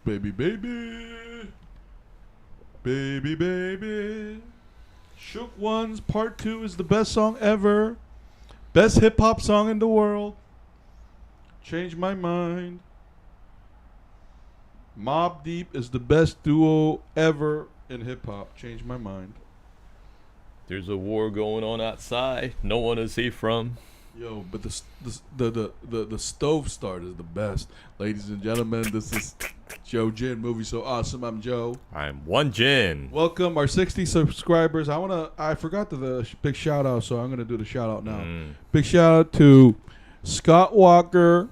baby, baby. Baby, baby. Shook Ones Part 2 is the best song ever. Best hip-hop song in the world. Change my mind. Mobb Deep is the best duo ever in hip-hop. Change my mind. There's a war going on outside. No one is safe from. Yo, but the stove start is the best. Ladies and gentlemen, this is Joe Jin, Movie So Awesome. I'm Joe. I'm Won-Jin. Welcome, our 60 subscribers. I forgot the big shout out, so I'm gonna do the shout out now. Big shout out to Scott Walker,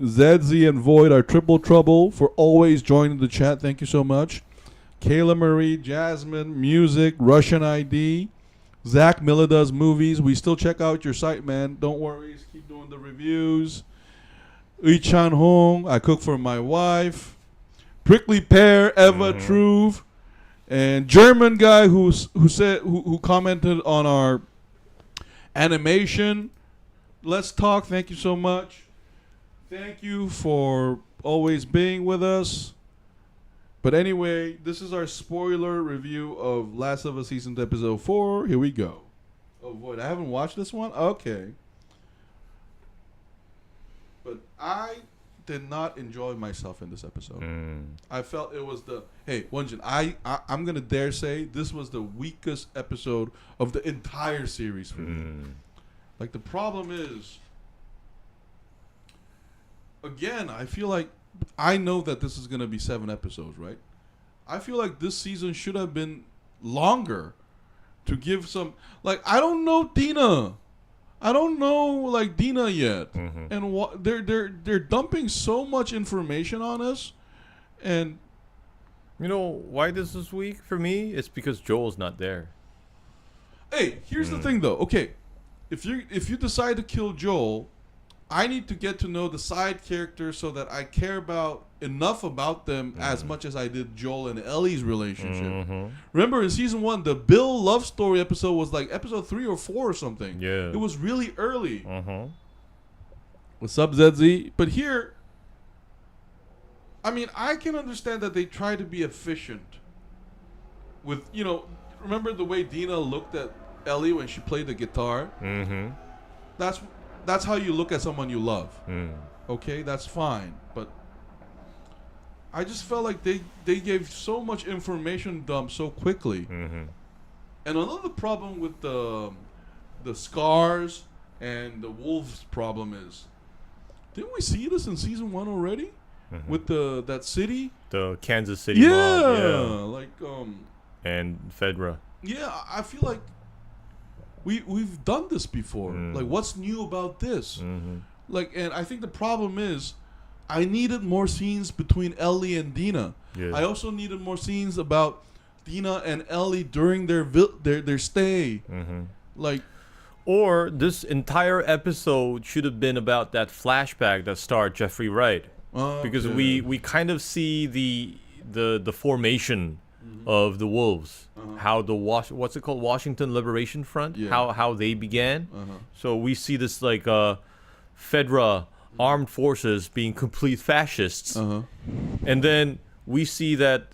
ZZ and Void, our triple trouble, for always joining the chat. Thank you so much. Kayla Marie, Jasmine, Music, Russian ID. Zach Miller does movies. We still check out your site, man. Don't worry. Just keep doing the reviews. Chan Hong. I cook for my wife. Prickly Pear, Eva Truve, and German guy who commented on our animation. Let's talk. Thank you so much. Thank you for always being with us. But anyway, this is our spoiler review of Last of Us Season Episode 4. Here we go. Oh, boy, I haven't watched this one? Okay. But I did not enjoy myself in this episode. I felt it was Hey, Won-Jin, I'm going to dare say this was the weakest episode of the entire series for me. Like, the problem is, again, I feel like I know that this is going to be 7 episodes, right? I feel like this season should have been longer to give some... Like, I don't know Dina. I don't know, like, Dina yet. And they're dumping so much information on us. And... You know why this is weak for me? It's because Joel's not there. Hey, here's the thing, though. Okay, if you decide to kill Joel... I need to get to know the side characters so that I care about enough about them as much as I did Joel and Ellie's relationship. Remember in season 1, the Bill love story episode was like episode 3 or 4 or something. Yeah. It was really early. What's up, ZZ? But here, I mean, I can understand that they try to be efficient with, remember the way Dina looked at Ellie when she played the guitar? That's how you look at someone you love. Okay, that's fine. But I just felt like they gave so much information dump so quickly. And another problem with the scars and the wolves problem is, didn't we see this in season 1 already? With that city? The Kansas City mob. Yeah, like and Fedra. Yeah, I feel like We've done this before. Like, what's new about this? Like, and I think the problem is, I needed more scenes between Ellie and Dina. I also needed more scenes about Dina and Ellie during their stay. Like, or this entire episode should have been about that flashback that starred Jeffrey Wright, because we kind of see the formation of the wolves, how the what's it called, Washington Liberation Front, how they began. So we see this like Fedra armed forces being complete fascists, and then we see that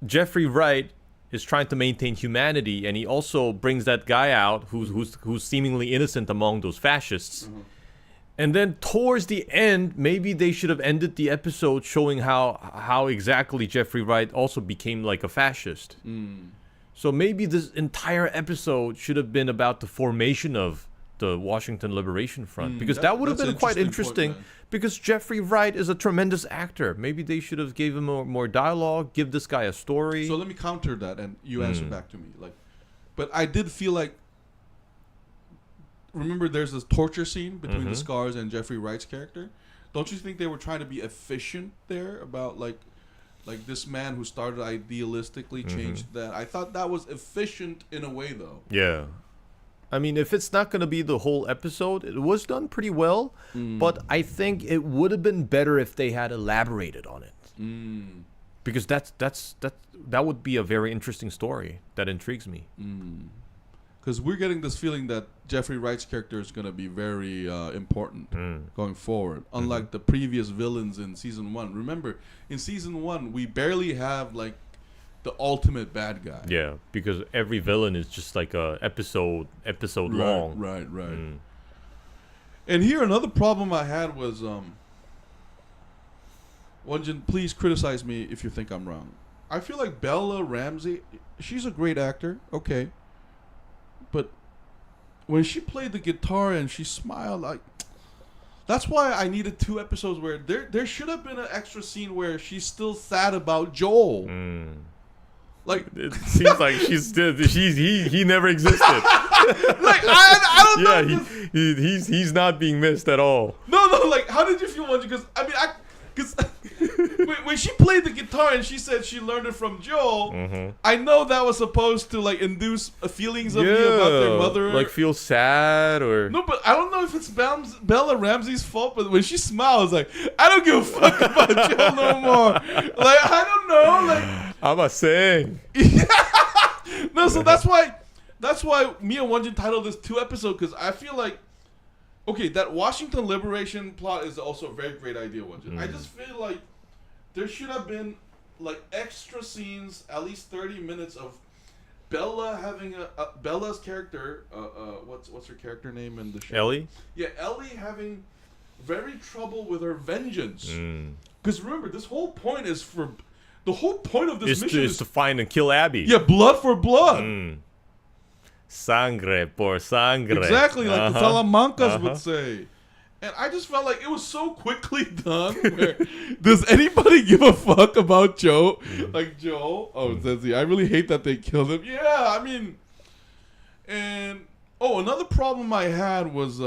Jeffrey Wright is trying to maintain humanity, and he also brings that guy out who's seemingly innocent among those fascists. And then towards the end, maybe they should have ended the episode showing how exactly Jeffrey Wright also became like a fascist. So maybe this entire episode should have been about the formation of the Washington Liberation Front, because that would have been quite interesting. Because Jeffrey Wright is a tremendous actor. Maybe they should have gave him more dialogue, give this guy a story. So let me counter that, and you answer back to me. But I did feel like, remember, there's this torture scene between the Scars and Jeffrey Wright's character. Don't you think they were trying to be efficient there about like this man who started idealistically changed that? I thought that was efficient in a way, though. Yeah. I mean, if it's not going to be the whole episode, it was done pretty well, but I think it would have been better if they had elaborated on it. Because that would be a very interesting story that intrigues me. because we're getting this feeling that Jeffrey Wright's character is going to be very important going forward, unlike the previous villains in season 1. Remember, in season 1, we barely have like the ultimate bad guy. Yeah, because every villain is just like a episode long. Right. And here another problem I had was Won-Jin, please criticize me if you think I'm wrong. I feel like Bella Ramsey, she's a great actor, okay, but when she played the guitar and she smiled, like, that's why I needed 2 episodes where there should have been an extra scene where she's still sad about Joel. Like, it seems like he never existed. Like, I don't know. Yeah, he's not being missed at all. No, like, how did you feel, Won-Jin? Because when she played the guitar and she said she learned it from Joel, I know that was supposed to like induce feelings of me about their mother. Like feel sad or... No, but I don't know if it's Bella Ramsey's fault, but when she smiles, like, I don't give a fuck about Joel no more. Like, I don't know. Like, I'm a saying. No, so that's why me and Won-Jin titled this 2 episodes, because I feel like, okay, that Washington Liberation plot is also a very great idea, Won-Jin. I just feel like there should have been like extra scenes, at least 30 minutes of Bella having Bella's character. What's her character name in the show? Ellie. Yeah, Ellie having very trouble with her vengeance. Because remember, the whole point of this mission is to find and kill Abby. Yeah, blood for blood. Sangre por sangre. Exactly, like the Salamancas would say. And I just felt like it was so quickly done. Where, does anybody give a fuck about Joe? Like Joe? Oh, Zezzy, I really hate that they killed him. Yeah, I mean, and another problem I had was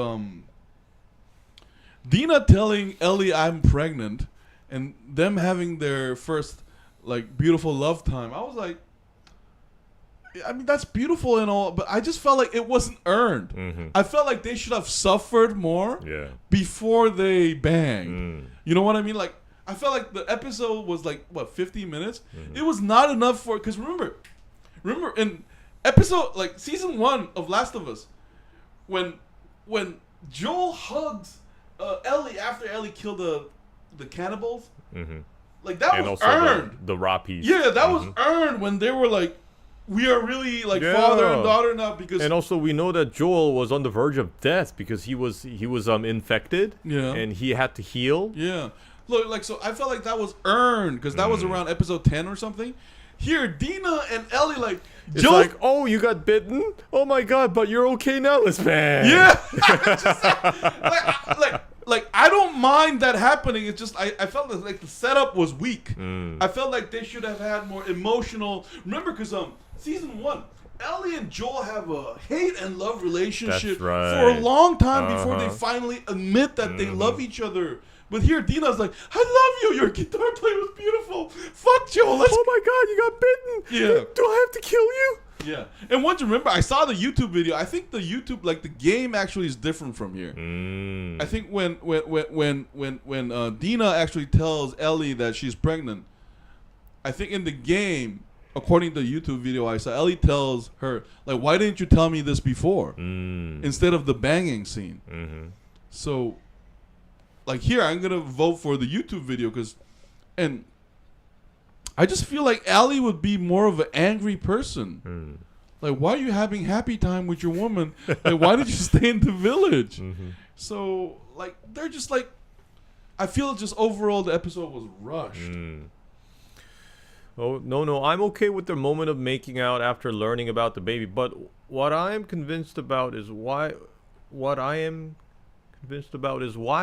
Dina telling Ellie I'm pregnant, and them having their first like beautiful love time. I was like, I mean, that's beautiful and all, but I just felt like it wasn't earned. I felt like they should have suffered more before they banged. You know what I mean? Like, I felt like the episode was like, 50 minutes? It was not enough for, because remember in episode, like season 1 of Last of Us, when Joel hugs Ellie after Ellie killed the cannibals, like that was earned. The raw piece. Yeah, that was earned when they were like, we are really like father and daughter now, because and also we know that Joel was on the verge of death because he was infected and he had to heal. Yeah, look, like, so I felt like that was earned because that was around episode 10 or something. Here, Dina and Ellie, like, it's like, oh, you got bitten? Oh my god, but you're okay now, let's bang. Yeah, like I don't mind that happening. It's just I felt like the setup was weak. I felt like they should have had more emotional. Remember, because season 1, Ellie and Joel have a hate and love relationship for a long time before they finally admit that they love each other. But here, Dina's like, I love you. Your guitar playing was beautiful. Fuck Joel. Oh my god, you got bitten. Yeah. Do I have to kill you? Yeah. And once you remember, I saw the YouTube video. I think the YouTube, like the game, actually is different from here. I think when Dina actually tells Ellie that she's pregnant, I think in the game, according to the YouTube video I saw, Ellie tells her, like, why didn't you tell me this before? Instead of the banging scene. So, like, here, I'm going to vote for the YouTube video and I just feel like Ellie would be more of an angry person. Like, why are you having happy time with your woman? Like, why did you stay in the village? So, like, they're just like, I feel just overall the episode was rushed. Oh, no, I'm okay with their moment of making out after learning about the baby. But what I am convinced about is why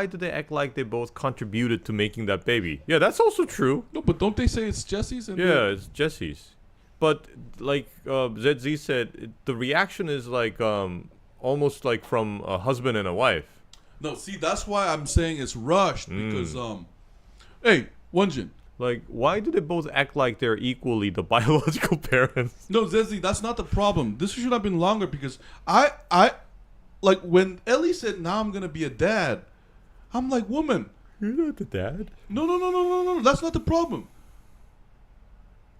do they act like they both contributed to making that baby? Yeah, that's also true. No, but don't they say it's Jesse's? Yeah, it's Jesse's. But like ZZ said, the reaction is like almost like from a husband and a wife. No, see, that's why I'm saying it's rushed because hey, Won-Jin. Like, why do they both act like they're equally the biological parents? No, Zezzy, that's not the problem. This should have been longer because I like when Ellie said, now I'm going to be a dad, I'm like, woman. You're not the dad. No. That's not the problem.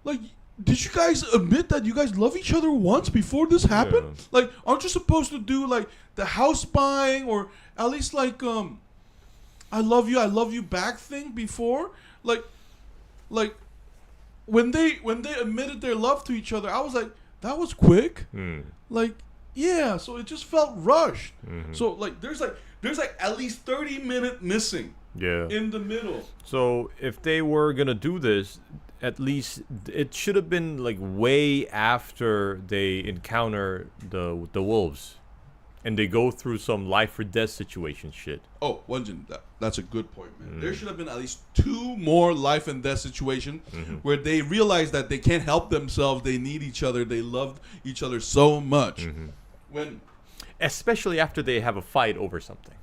Like, did you guys admit that you guys love each other once before this happened? Yeah. Like, aren't you supposed to do like the house buying or at least like I love you back thing before? Like when they admitted their love to each other, I was like, that was quick. Like, yeah, so it just felt rushed. So like there's at least 30 minutes missing. Yeah. In the middle. So if they were gonna do this, at least it should have been like way after they encounter the wolves, and they go through some life or death situation shit. Oh, Won-Jin, that's a good point, man. There should have been at least 2 more life and death situations where they realize that they can't help themselves. They need each other. They love each other so much. Especially after they have a fight over something.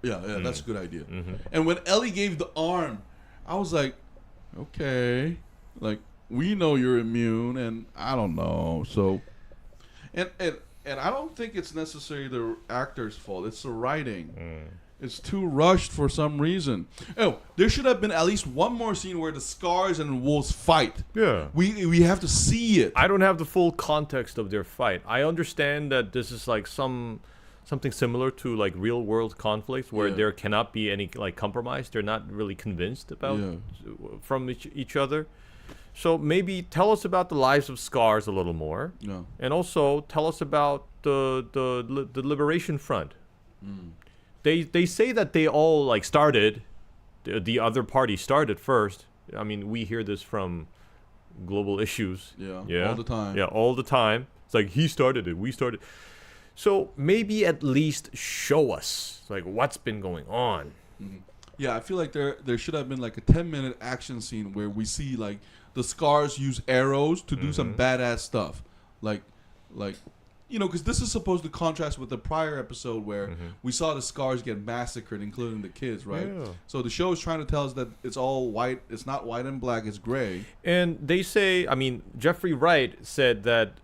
Yeah, that's a good idea. And when Ellie gave the arm, I was like, okay, like we know you're immune, and I don't know. So, and I don't think it's necessarily the actor's fault. It's the writing. It's too rushed for some reason. Oh, there should have been at least one more scene where the Scars and wolves fight. Yeah, we have to see it. I don't have the full context of their fight. I understand that this is like something similar to like real world conflicts where there cannot be any like compromise. They're not really convinced about from each other. So maybe tell us about the lives of Scars a little more, and also tell us about the Liberation Front. They say that they all like started, the other party started first. I mean, we hear this from Global Issues. Yeah, all the time. Yeah, all the time. It's like he started it, we started. So maybe at least show us like what's been going on. Yeah, I feel like there should have been like a 10-minute action scene where we see like the Scars use arrows to do some badass stuff, like you know, because this is supposed to contrast with the prior episode where we saw the Scars get massacred, including the kids, right? Yeah. So the show is trying to tell us that it's all white. It's not white and black. It's gray. And they say, I mean, Jeffrey Wright said that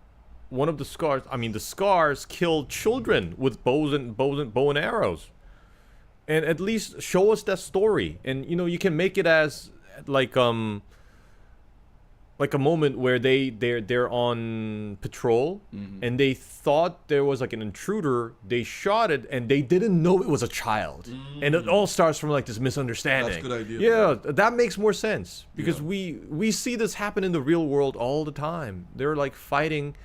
one of the Scars, I mean, the Scars killed children with bow and arrows. And at least show us that story. And, you know, you can make it as like a moment where they're on patrol and they thought there was like an intruder. They shot it and they didn't know it was a child. And it all starts from like this misunderstanding. That's a good idea. Yeah, that makes more sense because we see this happen in the real world all the time. They're like fighting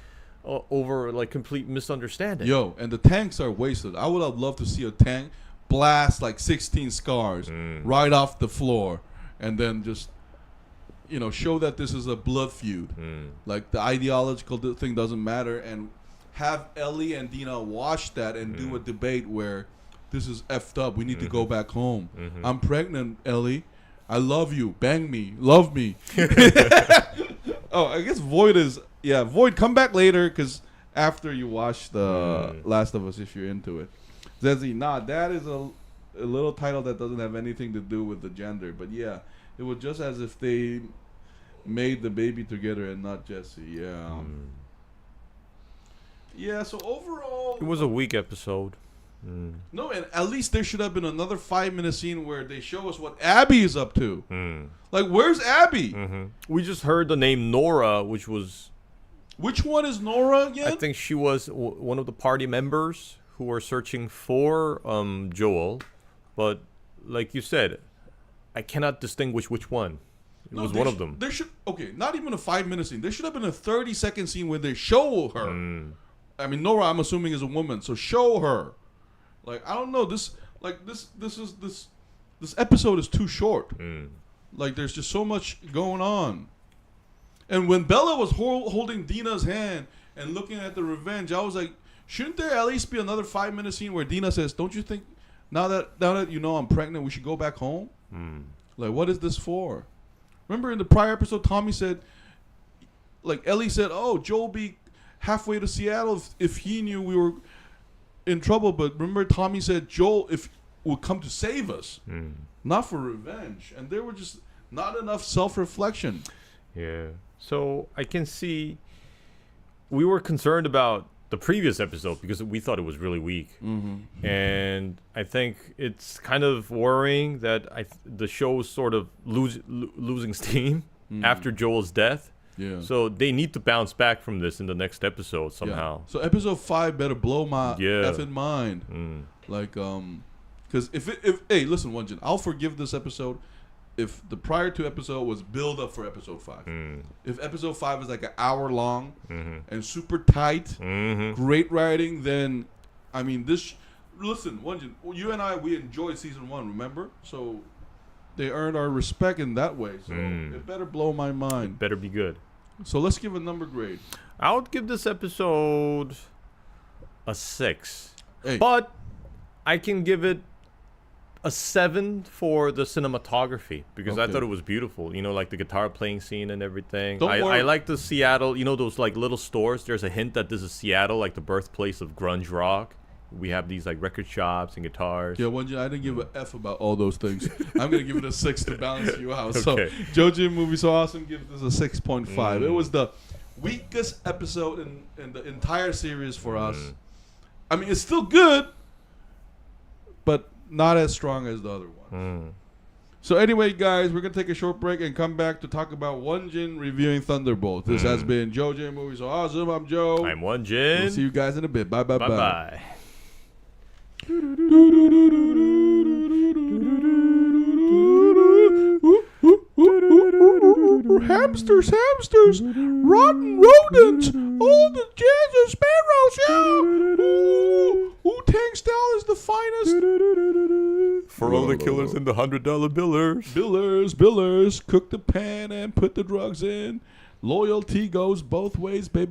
over like complete misunderstanding. Yo, and the tanks are wasted. I would have loved to see a tank blast like 16 Scars right off the floor and then just, you know, show that this is a blood feud. Like the ideological thing doesn't matter, and have Ellie and Dina watch that and do a debate where this is effed up. We need to go back home. I'm pregnant, Ellie. I love you. Bang me. Love me. Oh, I guess Void is... Yeah, Void, come back later, because after you watch the Last of Us, if you're into it. Zezzy, nah, that is a little title that doesn't have anything to do with the gender. But yeah, it was just as if they made the baby together and not Jesse. Yeah. Yeah, so overall... It was a weak episode. No, and at least there should have been another 5-minute scene where they show us what Abby is up to. Like, where's Abby? We just heard the name Nora, which was... Which one is Nora again? I think she was one of the party members who were searching for Joel. But, like you said, I cannot distinguish which one. It was one of them. There should... Okay, not even a 5-minute scene. There should have been a 30-second scene where they show her. I mean, Nora, I'm assuming, is a woman, so show her. Like, I don't know, this episode is too short. Like, there's just so much going on. And when Bella was holding Dina's hand and looking at the revenge, I was like, shouldn't there at least be another 5-minute scene where Dina says, don't you think now that you know I'm pregnant, we should go back home? Like, what is this for? Remember in the prior episode, Tommy said, like, Ellie said, oh, Joel be halfway to Seattle if he knew we were in trouble. But remember, Tommy said Joel would come to save us, not for revenge. And there were just not enough self-reflection. Yeah. So I can see we were concerned about the previous episode because we thought it was really weak. And I think it's kind of worrying that the show is sort of losing steam after Joel's death. Yeah. So they need to bounce back from this in the next episode somehow. So episode 5 better blow my effing mind. Like, because if hey, listen, Won-Jin, I'll forgive this episode if the prior to episode was build up for episode 5. If episode 5 is like an hour long and super tight, great writing, then I mean this. Listen, Won-Jin, you and I, we enjoyed season 1, remember? So they earned our respect in that way. So it better blow my mind. It better be good. So let's give a number grade. I would give this episode a 6. Hey. But I can give it a 7 for the cinematography because I thought it was beautiful. You know, like the guitar playing scene and everything. I like the Seattle, you know, those like little stores. There's a hint that this is Seattle, like the birthplace of grunge rock. We have these like record shops and guitars. Yeah, Won-Jin, I didn't give an F about all those things. I'm going to give it a 6 to balance you out. Okay. So, Jojin Movie So Awesome gives this a 6.5. It was the weakest episode in the entire series for us. I mean, it's still good, but not as strong as the other ones. So anyway, guys, we're going to take a short break and come back to talk about Won-Jin reviewing Thunderbolt. This has been Jojin Movie So Awesome. I'm Joe. I'm Won-Jin. We'll see you guys in a bit. Bye. Bye. Hamsters, rotten rodents, all the jazz of sparrows, yeah. Wu-Tang style is the finest. For all the killers and the $100 billers. Billers, cook the pan and put the drugs in. Loyalty goes both ways, baby.